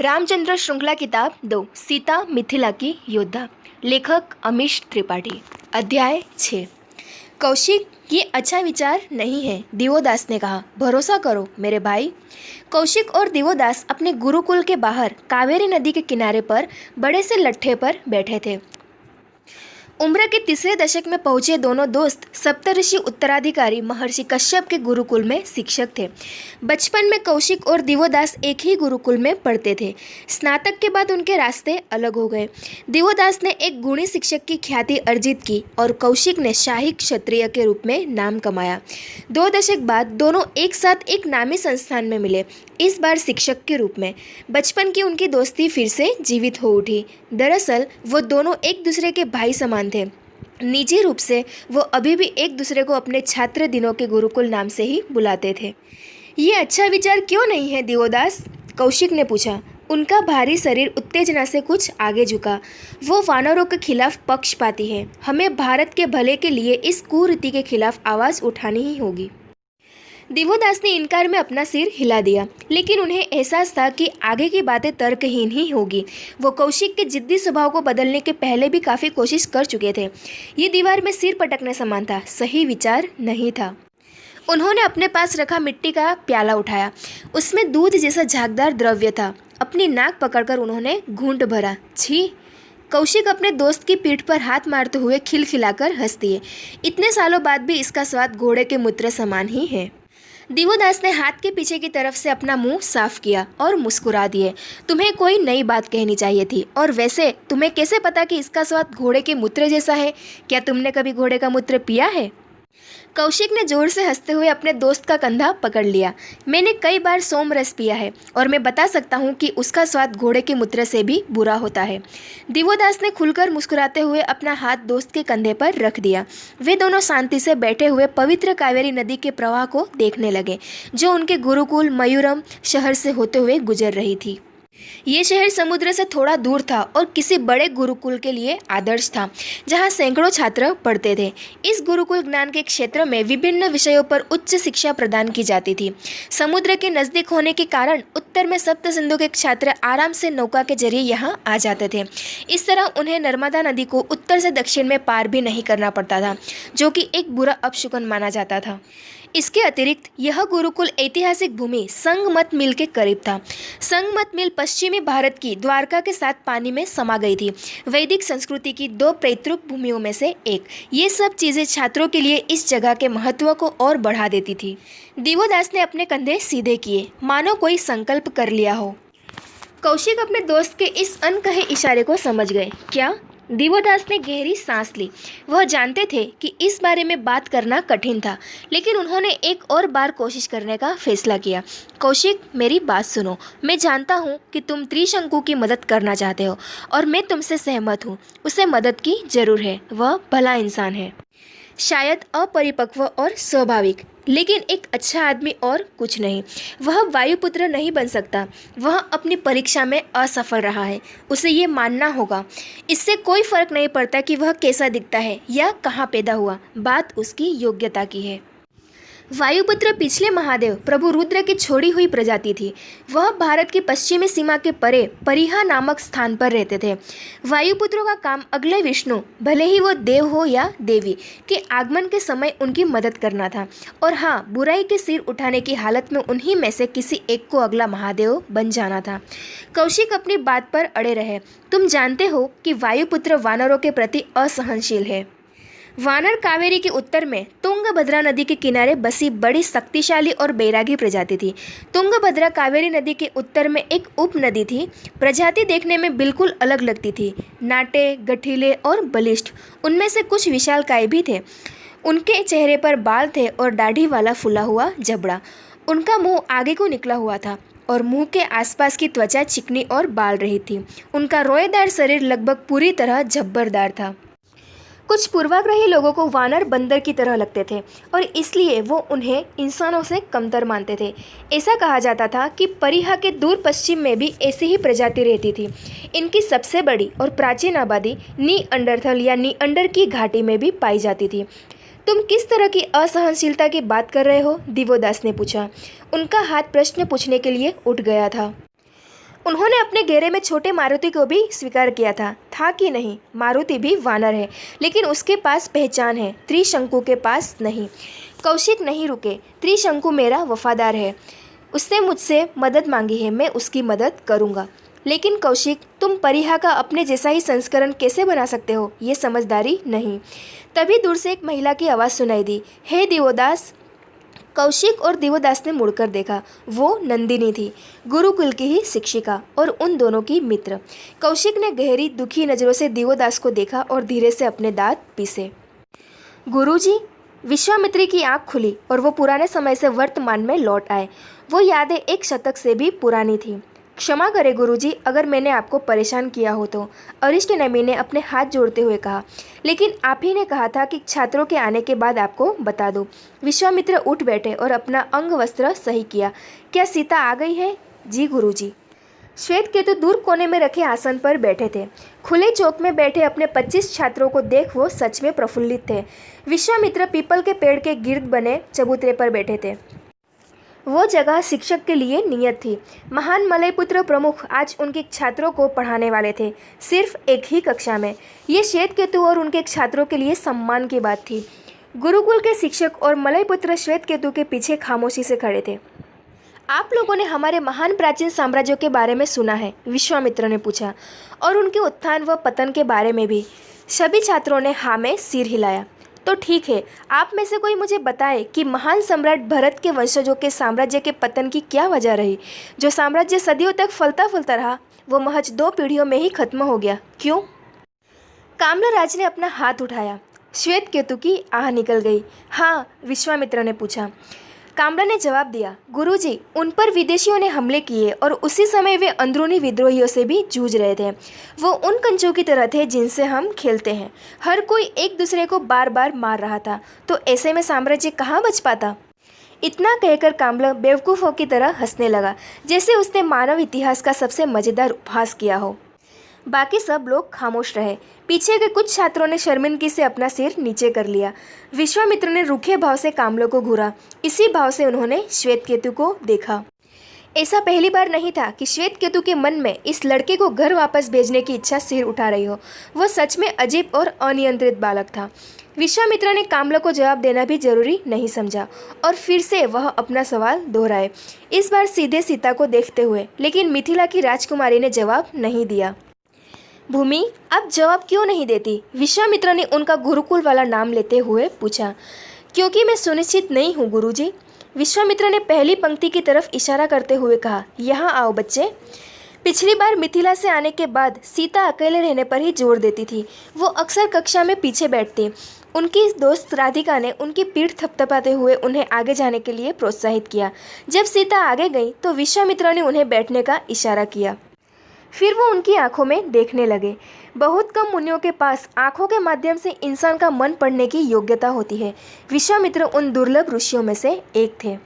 रामचंद्र श्रृंखला किताब 2 सीता मिथिला की योद्धा। लेखक अमीश त्रिपाठी। अध्याय 6। कौशिक, ये अच्छा विचार नहीं है, दिवोदास ने कहा। भरोसा करो मेरे भाई। कौशिक और दिवोदास अपने गुरुकुल के बाहर कावेरी नदी के किनारे पर बड़े से लट्ठे पर बैठे थे। उम्र के तीसरे दशक में पहुंचे दोनों दोस्त सप्तऋषि उत्तराधिकारी महर्षि कश्यप के गुरुकुल में शिक्षक थे। बचपन में कौशिक और दिवोदास एक ही गुरुकुल में पढ़ते थे। स्नातक के बाद उनके रास्ते अलग हो गए। दिवोदास ने एक गुणी शिक्षक की ख्याति अर्जित की और कौशिक ने शाही क्षत्रिय के रूप में नाम कमाया। 2 दशक बाद दोनों एक साथ एक नामी संस्थान में मिले, इस बार शिक्षक के रूप में। बचपन की उनकी दोस्ती फिर से जीवित हो उठी। दरअसल वो दोनों एक दूसरे के भाई समान थे। निजी रूप से वो अभी भी एक दूसरे को अपने छात्र दिनों के गुरुकुल नाम से ही बुलाते थे। ये अच्छा विचार क्यों नहीं है दिवोदास? कौशिक ने पूछा। उनका भारी शरीर उत्तेजना से कुछ आगे झुका। वो वानरों के खिलाफ पक्षपाती है। हमें भारत के भले के लिए इस कुरीति के खिलाफ आवाज़ उठानी ही होगी। दिवोदास ने इनकार में अपना सिर हिला दिया, लेकिन उन्हें एहसास था कि आगे की बातें तर्कहीन ही होगी। वो कौशिक के जिद्दी स्वभाव को बदलने के पहले भी काफ़ी कोशिश कर चुके थे। ये दीवार में सिर पटकने समान था, सही विचार नहीं था। उन्होंने अपने पास रखा मिट्टी का प्याला उठाया। उसमें दूध जैसा झागदार द्रव्य था। अपनी नाक पकड़कर उन्होंने घूंट भरा। छी! कौशिक अपने दोस्त की पीठ पर हाथ मारते हुए खिलखिलाकर हंस दिए। इतने सालों बाद भी इसका स्वाद घोड़े के मूत्र समान ही है। दिवोदास ने हाथ के पीछे की तरफ से अपना मुंह साफ किया और मुस्कुरा दिए। तुम्हें कोई नई बात कहनी चाहिए थी, और वैसे तुम्हें कैसे पता कि इसका स्वाद घोड़े के मूत्र जैसा है? क्या तुमने कभी घोड़े का मूत्र पिया है? कौशिक ने जोर से हंसते हुए अपने दोस्त का कंधा पकड़ लिया। मैंने कई बार सोमरस पिया है और मैं बता सकता हूँ कि उसका स्वाद घोड़े के मूत्र से भी बुरा होता है। दिवोदास ने खुलकर मुस्कुराते हुए अपना हाथ दोस्त के कंधे पर रख दिया। वे दोनों शांति से बैठे हुए पवित्र कावेरी नदी के प्रवाह को देखने लगे, जो उनके गुरुकुल मयूरम शहर से होते हुए गुजर रही थी। ये शहर समुद्र से थोड़ा दूर था और किसी बड़े गुरुकुल के लिए आदर्श था, जहाँ सैकड़ों छात्र पढ़ते थे। इस गुरुकुल ज्ञान के क्षेत्र में विभिन्न विषयों पर उच्च शिक्षा प्रदान की जाती थी। समुद्र के नज़दीक होने के कारण उत्तर में सप्त सिंधु के छात्र आराम से नौका के जरिए यहाँ आ जाते थे। इस तरह उन्हें नर्मदा नदी को उत्तर से दक्षिण में पार भी नहीं करना पड़ता था, जो कि एक बुरा अपशकुन माना जाता था। इसके अतिरिक्त यह गुरुकुल ऐतिहासिक भूमि संगमत मिल के करीब था। संगमत मिल पश्चिमी भारत की द्वारका के साथ पानी में समा गई थी, वैदिक संस्कृति की 2 पैतृक भूमियों में से एक। ये सब चीज़ें छात्रों के लिए इस जगह के महत्व को और बढ़ा देती थी। दिवोदास ने अपने कंधे सीधे किए, मानो कोई संकल्प कर लिया हो। कौशिक अपने दोस्त के इस अनकहे इशारे को समझ गए। क्या? दिवोदास ने गहरी सांस ली। वह जानते थे कि इस बारे में बात करना कठिन था, लेकिन उन्होंने एक और बार कोशिश करने का फैसला किया। कौशिक, मेरी बात सुनो। मैं जानता हूँ कि तुम त्रिशंकु की मदद करना चाहते हो, और मैं तुमसे सहमत हूँ। उसे मदद की जरूर है। वह भला इंसान है, शायद अपरिपक्व और स्वाभाविक, लेकिन एक अच्छा आदमी और कुछ नहीं। वह वायुपुत्र नहीं बन सकता। वह अपनी परीक्षा में असफल रहा है, उसे ये मानना होगा। इससे कोई फर्क नहीं पड़ता कि वह कैसा दिखता है या कहाँ पैदा हुआ, बात उसकी योग्यता की है। वायुपुत्र पिछले महादेव प्रभु रुद्र की छोड़ी हुई प्रजाति थी। वह भारत की पश्चिमी सीमा के परे परिहा नामक स्थान पर रहते थे। वायुपुत्रों का काम अगले विष्णु, भले ही वो देव हो या देवी, के आगमन के समय उनकी मदद करना था। और हाँ, बुराई के सिर उठाने की हालत में उन्हीं में से किसी एक को अगला महादेव बन जाना था। कौशिक अपनी बात पर अड़े रहे। तुम जानते हो कि वायुपुत्र वानरों के प्रति असहनशील है। वानर कावेरी के उत्तर में तुंगभद्रा नदी के किनारे बसी बड़ी शक्तिशाली और बैरागी प्रजाति थी। तुंगभद्रा कावेरी नदी के उत्तर में एक उपनदी थी। प्रजाति देखने में बिल्कुल अलग लगती थी, नाटे, गठीले और बलिष्ठ। उनमें से कुछ विशालकाय भी थे। उनके चेहरे पर बाल थे और दाढ़ी वाला फुला हुआ जबड़ा। उनका मुंह आगे को निकला हुआ था और मुंह के आसपास की त्वचा चिकनी और बाल रही थी। उनका रोएदार शरीर लगभग पूरी तरह झब्बरदार था। कुछ पूर्वाग्रही लोगों को वानर बंदर की तरह लगते थे और इसलिए वो उन्हें इंसानों से कमतर मानते थे। ऐसा कहा जाता था कि परिहा के दूर पश्चिम में भी ऐसी ही प्रजाति रहती थी। इनकी सबसे बड़ी और प्राचीन आबादी नीअंडरथल या नीअंडर की घाटी में भी पाई जाती थी। तुम किस तरह की असहनशीलता की बात कर रहे हो? दिवोदास ने पूछा। उनका हाथ प्रश्न पूछने के लिए उठ गया था। उन्होंने अपने घेरे में छोटे मारुति को भी स्वीकार किया था कि नहीं, मारुति भी वानर है, लेकिन उसके पास पहचान है, त्रिशंकु के पास नहीं। कौशिक नहीं रुके। त्रिशंकु मेरा वफादार है, उसने मुझसे मदद मांगी है, मैं उसकी मदद करूंगा। लेकिन कौशिक, तुम परिहा का अपने जैसा ही संस्करण कैसे बना सकते हो? ये समझदारी नहीं। तभी दूर से एक महिला की आवाज़ सुनाई दी, हे दिवोदास। कौशिक और दिवोदास ने मुड़कर देखा। वो नंदिनी थी, गुरुकुल की ही शिक्षिका और उन दोनों की मित्र। कौशिक ने गहरी दुखी नज़रों से दिवोदास को देखा और धीरे से अपने दांत पीसे। गुरुजी। विश्वामित्री की आंख खुली और वो पुराने समय से वर्तमान में लौट आए। वो यादें एक शतक से भी पुरानी थी। क्षमा करें गुरुजी, अगर मैंने आपको परेशान किया हो तो, अरिष्ट नेमि ने अपने हाथ जोड़ते हुए कहा। लेकिन आप ही ने कहा था कि छात्रों के आने के बाद आपको बता दूं। विश्वामित्र उठ बैठे और अपना अंग वस्त्र सही किया। क्या सीता आ गई है? जी गुरुजी। श्वेत केतु दूर कोने में रखे आसन पर बैठे थे। खुले चौक में बैठे अपने 25 छात्रों को देख वो सच में प्रफुल्लित थे। विश्वामित्र पीपल के पेड़ के गिर्द बने चबूतरे पर बैठे थे। वो जगह शिक्षक के लिए नियत थी। महान मलयपुत्र प्रमुख आज उनके छात्रों को पढ़ाने वाले थे, सिर्फ एक ही कक्षा में। ये श्वेत केतु और उनके छात्रों के लिए सम्मान की बात थी। गुरुकुल के शिक्षक और मलयपुत्र श्वेत केतु के पीछे खामोशी से खड़े थे। आप लोगों ने हमारे महान प्राचीन साम्राज्यों के बारे में सुना है? विश्वामित्र ने पूछा। और उनके उत्थान व पतन के बारे में भी? सभी छात्रों ने हाँ में सिर हिलाया। तो ठीक है, आप में से कोई मुझे बताए कि महान सम्राट भरत के वंशजों के साम्राज्य के पतन की क्या वजह रही? जो साम्राज्य सदियों तक फलता फूलता रहा, वो महज 2 पीढ़ियों में ही खत्म हो गया, क्यों? काम्लराज ने अपना हाथ उठाया। श्वेत केतु की आह निकल गई। हाँ, विश्वामित्र ने पूछा। काम्ला ने जवाब दिया, गुरुजी, उन पर विदेशियों ने हमले किए और उसी समय वे अंदरूनी विद्रोहियों से भी जूझ रहे थे। वो उन कंचों की तरह थे जिनसे हम खेलते हैं। हर कोई एक दूसरे को बार बार मार रहा था, तो ऐसे में साम्राज्य कहाँ बच पाता? इतना कहकर काम्ला बेवकूफ़ों की तरह हंसने लगा, जैसे उसने मानव इतिहास का सबसे मज़ेदार उपहास किया हो। बाकी सब लोग खामोश रहे। पीछे के कुछ छात्रों ने शर्मिंदगी से अपना सिर नीचे कर लिया। विश्वामित्र ने रूखे भाव से काम्ला को घूरा। इसी भाव से उन्होंने श्वेत केतु को देखा। ऐसा पहली बार नहीं था कि श्वेत केतु के मन में इस लड़के को घर वापस भेजने की इच्छा सिर उठा रही हो। वह सच में अजीब और अनियंत्रित बालक था। विश्वामित्र ने काम्ला को जवाब देना भी जरूरी नहीं समझा और फिर से वह अपना सवाल दोहराए, इस बार सीधे सीता को देखते हुए। लेकिन मिथिला की राजकुमारी ने जवाब नहीं दिया। भूमि, आप जवाब क्यों नहीं देती? विश्वामित्र ने उनका गुरुकुल वाला नाम लेते हुए पूछा। क्योंकि मैं सुनिश्चित नहीं हूँ गुरुजी। विश्वामित्र ने पहली पंक्ति की तरफ इशारा करते हुए कहा। यहाँ आओ बच्चे। पिछली बार मिथिला से आने के बाद सीता अकेले रहने पर ही जोर देती थी। वो अक्सर कक्षा में पीछे बैठती। उनकी दोस्त राधिका ने उनकी पीठ थपथपाते हुए उन्हें आगे जाने के लिए प्रोत्साहित किया। जब सीता आगे गई तो विश्वामित्र ने उन्हें बैठने का इशारा किया। फिर वो उनकी आंखों में देखने लगे। बहुत कम मुनियों के पास आंखों के माध्यम से इंसान का मन पढ़ने की योग्यता होती है। विश्वामित्र उन दुर्लभ ऋषियों में से एक थे।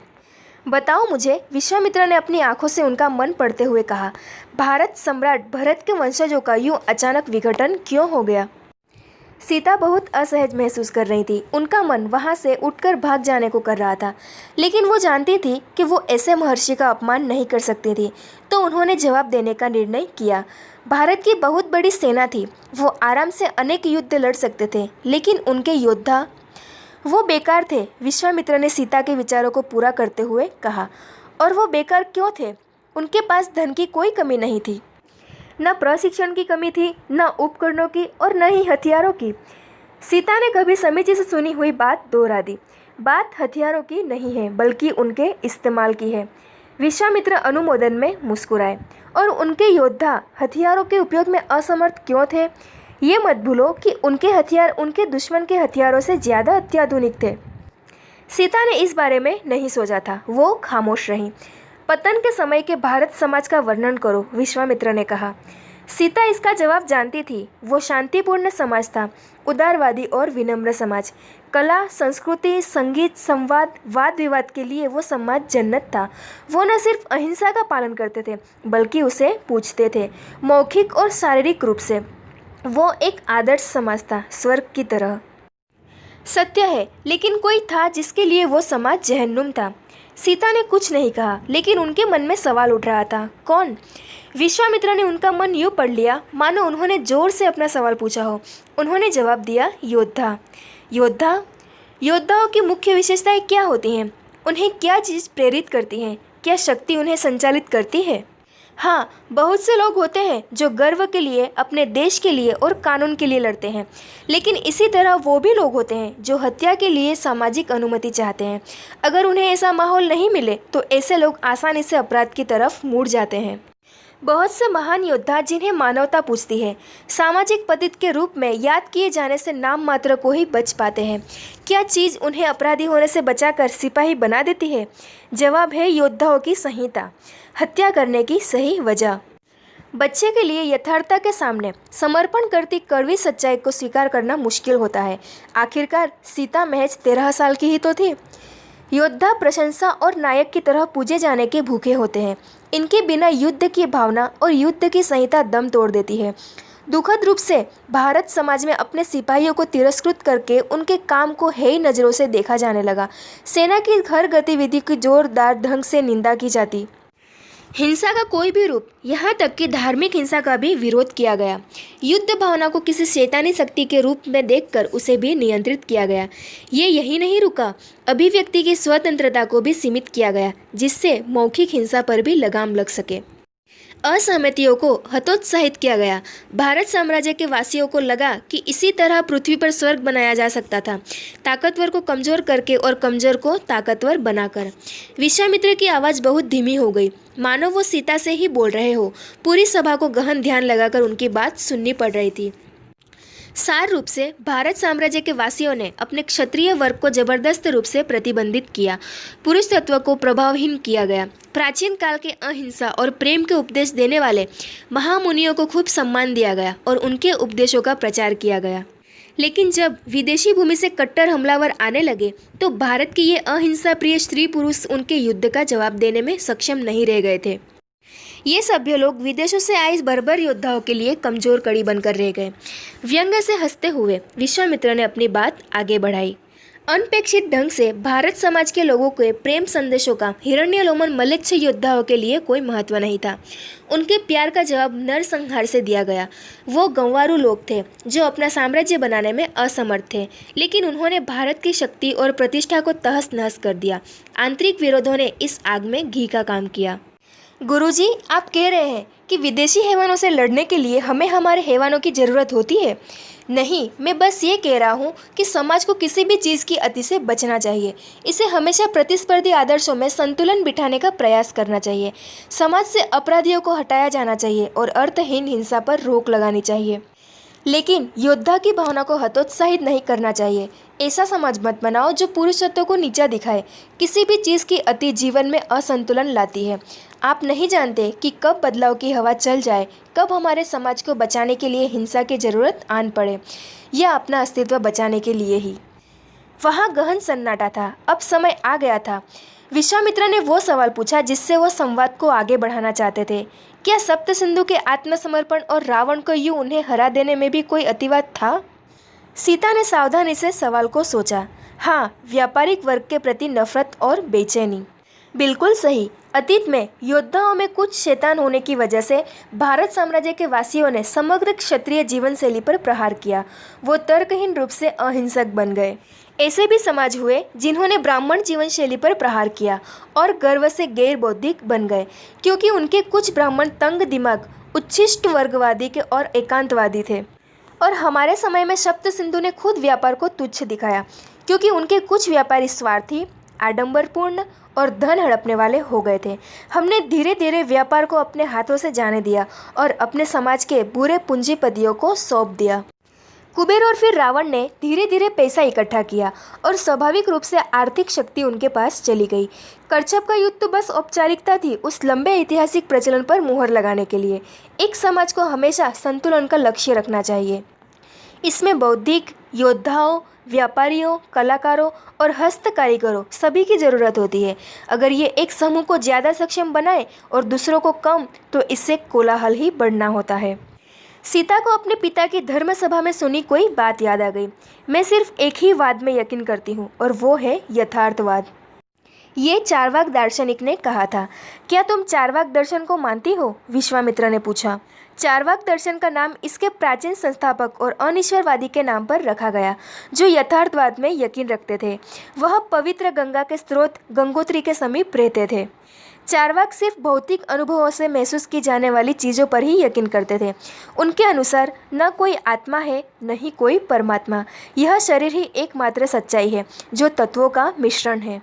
बताओ मुझे, विश्वामित्र ने अपनी आंखों से उनका मन पढ़ते हुए कहा। भारत सम्राट भरत के वंशजों का यूं अचानक विघटन क्यों हो गया? सीता बहुत असहज महसूस कर रही थी। उनका मन वहां से उठकर भाग जाने को कर रहा था, लेकिन वो जानती थी कि वो ऐसे महर्षि का अपमान नहीं कर सकती थी। तो उन्होंने जवाब देने का निर्णय किया। भारत की बहुत बड़ी सेना थी, वो आराम से अनेक युद्ध लड़ सकते थे, लेकिन उनके योद्धा वो बेकार थे। विश्वामित्र ने सीता के विचारों को पूरा करते हुए कहा। और वो बेकार क्यों थे? उनके पास धन की कोई कमी नहीं थी, न प्रशिक्षण की कमी थी, न उपकरणों की और न ही हथियारों की। सीता ने कभी समीची से सुनी हुई बात दोहरा दी। बात हथियारों की नहीं है, बल्कि उनके इस्तेमाल की है। विश्वामित्र अनुमोदन में मुस्कुराए। और उनके योद्धा हथियारों के उपयोग में असमर्थ क्यों थे? ये मत भूलो कि उनके हथियार उनके दुश्मन के हथियारों से ज़्यादा अत्याधुनिक थे। सीता ने इस बारे में नहीं सोचा था। वो खामोश रहीं। पतन के समय के भारत समाज का वर्णन करो, विश्वामित्र ने कहा। सीता इसका जवाब जानती थी। वो शांतिपूर्ण समाज था, उदारवादी और विनम्र समाज। कला, संस्कृति, संगीत, संवाद, वाद विवाद के लिए वो समाज जन्नत था। वो न सिर्फ अहिंसा का पालन करते थे, बल्कि उसे पूजते थे, मौखिक और शारीरिक रूप से। वो एक आदर्श समाज था, स्वर्ग की तरह। सत्य है, लेकिन कोई था जिसके लिए वो समाज जहन्नुम था। सीता ने कुछ नहीं कहा, लेकिन उनके मन में सवाल उठ रहा था, कौन? विश्वामित्र ने उनका मन यूँ पढ़ लिया मानो उन्होंने जोर से अपना सवाल पूछा हो। उन्होंने जवाब दिया, योद्धा। योद्धा? योद्धाओं की मुख्य विशेषताएं क्या होती हैं? उन्हें क्या चीज़ प्रेरित करती है? क्या शक्ति उन्हें संचालित करती है? हाँ, बहुत से लोग होते हैं जो गर्व के लिए, अपने देश के लिए और कानून के लिए लड़ते हैं, लेकिन इसी तरह वो भी लोग होते हैं जो हत्या के लिए सामाजिक अनुमति चाहते हैं। अगर उन्हें ऐसा माहौल नहीं मिले तो ऐसे लोग आसानी से अपराध की तरफ मुड़ जाते हैं। बहुत से महान योद्धा जिन्हें मानवता पूछती है, सामाजिक पतित के रूप में याद किए जाने से नाम मात्र को ही बच पाते हैं। क्या चीज़ उन्हें अपराधी होने से बचाकर सिपाही बना देती है? जवाब है योद्धाओं की संहिता, हत्या करने की सही वजह। बच्चे के लिए यथार्थता के सामने समर्पण करती कड़वी सच्चाई को स्वीकार करना मुश्किल होता है। आखिरकार सीता महज 13 साल की ही तो थी। योद्धा प्रशंसा और नायक की तरह पूजे जाने के भूखे होते हैं। इनके बिना युद्ध की भावना और युद्ध की संहिता दम तोड़ देती है। दुखद रूप से भारत समाज में अपने सिपाहियों को तिरस्कृत करके उनके काम को हेय नज़रों से देखा जाने लगा। सेना की हर गतिविधि की जोरदार ढंग से निंदा की जाती। हिंसा का कोई भी रूप, यहाँ तक कि धार्मिक हिंसा का भी विरोध किया गया। युद्ध भावना को किसी शैतानी शक्ति के रूप में देखकर उसे भी नियंत्रित किया गया। ये यही नहीं रुका, अभिव्यक्ति की स्वतंत्रता को भी सीमित किया गया, जिससे मौखिक हिंसा पर भी लगाम लग सके। असहमतियों को हतोत्साहित किया गया। भारत साम्राज्य के वासियों को लगा कि इसी तरह पृथ्वी पर स्वर्ग बनाया जा सकता था, ताकतवर को कमजोर करके और कमजोर को ताकतवर बनाकर। विश्वामित्र की आवाज़ बहुत धीमी हो गई, मानो वो सीता से ही बोल रहे हो। पूरी सभा को गहन ध्यान लगाकर उनकी बात सुननी पड़ रही थी। सार रूप से भारत साम्राज्य के वासियों ने अपने क्षत्रिय वर्ग को जबरदस्त रूप से प्रतिबंधित किया। पुरुष तत्व को प्रभावहीन किया गया। प्राचीन काल के अहिंसा और प्रेम के उपदेश देने वाले महामुनियों को खूब सम्मान दिया गया और उनके उपदेशों का प्रचार किया गया। लेकिन जब विदेशी भूमि से कट्टर हमलावर आने लगे तो भारत के ये अहिंसा प्रिय स्त्री पुरुष उनके युद्ध का जवाब देने में सक्षम नहीं रह गए थे। ये सभ्य लोग विदेशों से आए बर्बर योद्धाओं के लिए कमजोर कड़ी बनकर रह गए। व्यंग्य से हंसते हुए विश्वामित्र ने अपनी बात आगे बढ़ाई। अनपेक्षित ढंग से भारत समाज के लोगों के प्रेम संदेशों का हिरण्यलोमन मलेच्छ योद्धाओं के लिए कोई महत्व नहीं था। उनके प्यार का जवाब नरसंहार से दिया गया। वो गंवारू लोग थे जो अपना साम्राज्य बनाने में असमर्थ थे, लेकिन उन्होंने भारत की शक्ति और प्रतिष्ठा को तहस नहस कर दिया। आंतरिक विरोधों ने इस आग में घी का काम किया। गुरुजी, आप कह रहे हैं कि विदेशी हैवानों से लड़ने के लिए हमें हमारे हैवानों की ज़रूरत होती है? नहीं, मैं बस ये कह रहा हूँ कि समाज को किसी भी चीज़ की अति से बचना चाहिए। इसे हमेशा प्रतिस्पर्धी आदर्शों में संतुलन बिठाने का प्रयास करना चाहिए। समाज से अपराधियों को हटाया जाना चाहिए और अर्थहीन हिंसा पर रोक लगानी चाहिए, लेकिन योद्धा की भावना को हतोत्साहित नहीं करना चाहिए। ऐसा समाज मत बनाओ जो पुरुषत्व को नीचा दिखाए। किसी भी चीज़ की अति जीवन में असंतुलन लाती है। आप नहीं जानते कि कब बदलाव की हवा चल जाए, कब हमारे समाज को बचाने के लिए हिंसा की ज़रूरत आन पड़े, या अपना अस्तित्व बचाने के लिए ही। वहाँ गहन सन्नाटा था। अब समय आ गया था। विश्वामित्र ने वो सवाल पूछा जिससे वो संवाद को आगे बढ़ाना चाहते थे। क्या सप्त सिंधु के आत्मसमर्पण और रावण को यूं उन्हें हरा देने में भी कोई अतिवाद था? सीता ने सावधानी से सवाल को सोचा। हाँ, व्यापारिक वर्ग के प्रति नफरत और बेचैनी। बिल्कुल सही। अतीत में योद्धाओं में कुछ शैतान होने की वजह से भारत साम्राज्य के वासियों ने समग्र क्षत्रिय जीवन शैली पर प्रहार किया। वो तर्कहीन रूप से अहिंसक बन गए। ऐसे भी समाज हुए जिन्होंने ब्राह्मण जीवन शैली पर प्रहार किया और गर्व से गैर बौद्धिक बन गए, क्योंकि उनके कुछ ब्राह्मण तंग दिमाग, उच्छिष्ट वर्गवादी के और एकांतवादी थे। और हमारे समय में सप्त सिंधु ने खुद व्यापार को तुच्छ दिखाया, क्योंकि उनके कुछ व्यापारी स्वार्थी, आडंबरपूर्ण और धन हड़पने वाले हो गए थे। हमने धीरे धीरे व्यापार को अपने हाथों से जाने दिया और अपने समाज के बुरे पूंजीपतियों को सौंप दिया। कुबेर और फिर रावण ने धीरे धीरे पैसा इकट्ठा किया और स्वाभाविक रूप से आर्थिक शक्ति उनके पास चली गई। करछप का युद्ध तो बस औपचारिकता थी उस लंबे ऐतिहासिक प्रचलन पर मुहर लगाने के लिए। एक समाज को हमेशा संतुलन का लक्ष्य रखना चाहिए। इसमें बौद्धिक, योद्धाओं, व्यापारियों, कलाकारों और हस्त कारीगरों सभी की ज़रूरत होती है। अगर ये एक समूह को ज़्यादा सक्षम बनाए और दूसरों को कम, तो इससे कोलाहल ही बढ़ना होता है। सीता को अपने पिता की धर्म सभा में सुनी कोई बात याद आ गई। मैं सिर्फ एक ही वाद में यकीन करती हूँ और वो है यथार्थवाद। ये चार्वाक दार्शनिक ने कहा था। क्या तुम चार्वाक दर्शन को मानती हो? विश्वामित्र ने पूछा। चार्वाक दर्शन का नाम इसके प्राचीन संस्थापक और अनिश्वरवादी के नाम पर रखा गया, जो यथार्थवाद में यकीन रखते थे। वह पवित्र गंगा के स्रोत गंगोत्री के समीप रहते थे। चार्वाक सिर्फ भौतिक अनुभवों से महसूस की जाने वाली चीज़ों पर ही यकीन करते थे। उनके अनुसार न कोई आत्मा है, न ही कोई परमात्मा। यह शरीर ही एकमात्र सच्चाई है, जो तत्वों का मिश्रण है,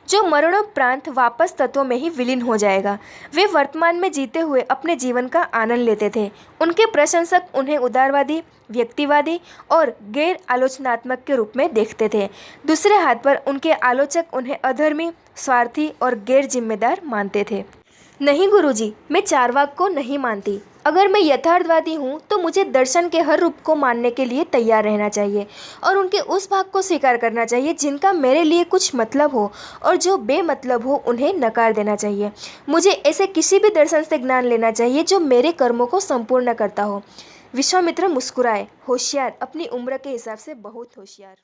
जो मरणोपरांत वापस तत्वों में ही विलीन हो जाएगा। वे वर्तमान में जीते हुए अपने जीवन का आनंद लेते थे। उनके प्रशंसक उन्हें उदारवादी, व्यक्तिवादी और गैर आलोचनात्मक के रूप में देखते थे। दूसरे हाथ पर उनके आलोचक उन्हें अधर्मी, स्वार्थी और गैर जिम्मेदार मानते थे। नहीं गुरुजी, मैं चार्वाक को नहीं मानती। अगर मैं यथार्थवादी हूँ तो मुझे दर्शन के हर रूप को मानने के लिए तैयार रहना चाहिए और उनके उस भाग को स्वीकार करना चाहिए जिनका मेरे लिए कुछ मतलब हो, और जो बेमतलब हो उन्हें नकार देना चाहिए। मुझे ऐसे किसी भी दर्शन से ज्ञान लेना चाहिए जो मेरे कर्मों को संपूर्ण करता हो। विश्वामित्र मुस्कुराए। होशियार, अपनी उम्र के हिसाब से बहुत होशियार।